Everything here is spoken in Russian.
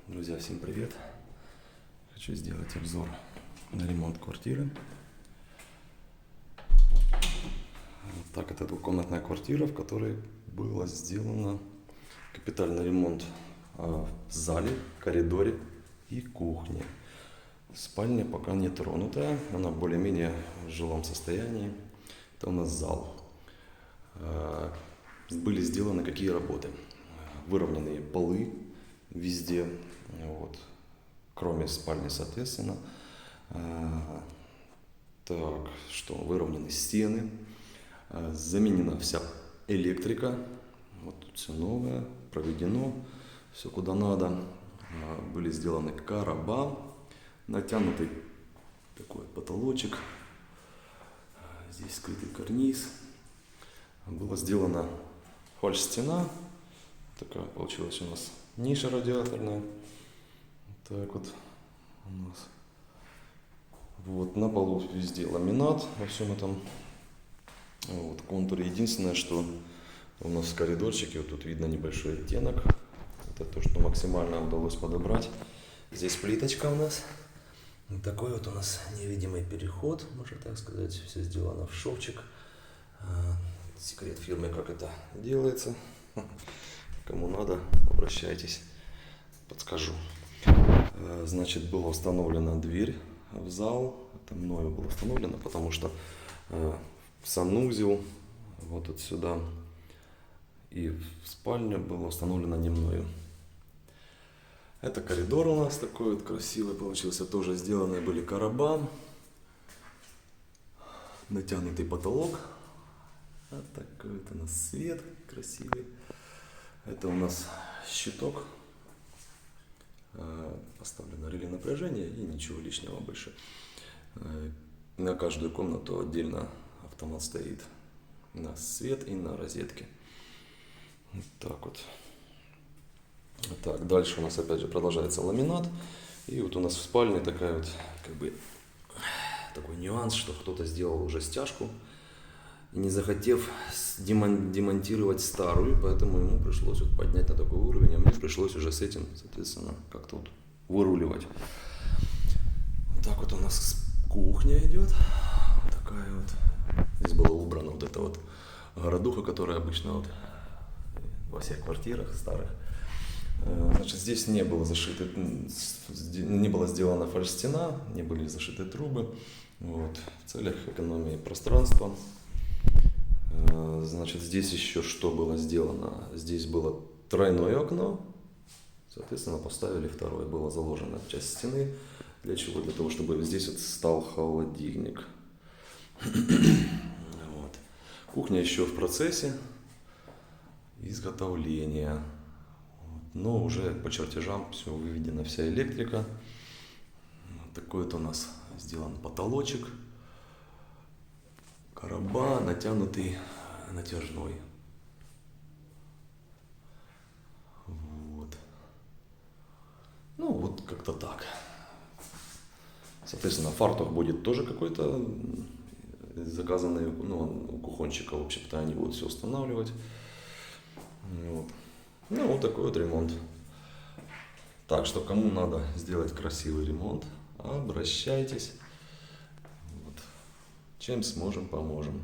Друзья, всем привет! Хочу сделать обзор на ремонт квартиры. Так, это двухкомнатная квартира, в которой было сделано капитальный ремонт в зале, коридоре и кухне. Спальня пока не тронутая, она более-менее в жилом состоянии. Это у нас зал. Были сделаны какие работы? Выровненные полы везде, вот, кроме спальни, соответственно. Так, что, выровнены стены, заменена вся электрика, вот тут все новое, проведено, все куда надо. Были сделаны короба, натянутый такой потолочек, здесь скрытый карниз. Была сделана фальш-стена, такая получилась у нас ниша радиаторная. Так вот у нас. Вот на полу везде ламинат во всем этом. Вот контуре. Единственное, что у нас в коридорчике, вот тут видно небольшой оттенок. Это то, что максимально удалось подобрать. Здесь плиточка у нас. Вот такой вот у нас невидимый переход, можно так сказать. Все сделано в шовчик. Секрет фирмы, как это делается. Кому надо, обращайтесь, подскажу. Значит, была установлена дверь в зал. Это мною было установлено, потому что санузел вот отсюда и в спальню было установлено не мною. Это коридор у нас такой вот красивый получился. Тоже сделаны были короба. Натянутый потолок. Вот такой вот у нас свет красивый. Это у нас щиток. Поставлено реле напряжения и ничего лишнего больше. На каждую комнату отдельно автомат стоит. На свет и на розетке. Вот так вот. Так, дальше у нас опять же продолжается ламинат. И вот у нас в спальне такая вот, как бы, такой нюанс, что кто-то сделал уже стяжку, не захотев демонтировать старую, поэтому ему пришлось вот поднять на такой уровень, а мне пришлось уже с этим, соответственно, как-то вот выруливать. Вот так вот у нас кухня идет. Вот такая вот. Здесь была убрана вот эта вот городуха, которая обычно вот во всех квартирах старых. Значит, здесь не было зашито, не была сделана фальш-стена, не были зашиты трубы. Вот, в целях экономии пространства. Значит, здесь еще что было сделано? Здесь было тройное окно, соответственно, поставили второе. Была заложена часть стены. Для чего? Для того, чтобы здесь вот стал холодильник. Вот. Кухня еще в процессе изготовления. Но уже по чертежам все выведена, вся электрика. Вот такой вот у нас сделан потолочек. Короба, натянутый натяжной. Вот. Ну, вот как-то так. Соответственно, фартук будет тоже какой-то заказанный, ну, у кухонщика, в общем-то, они будут все устанавливать. Вот. Ну, вот такой вот ремонт. Так что, кому надо сделать красивый ремонт, обращайтесь. Вот. Чем сможем, поможем.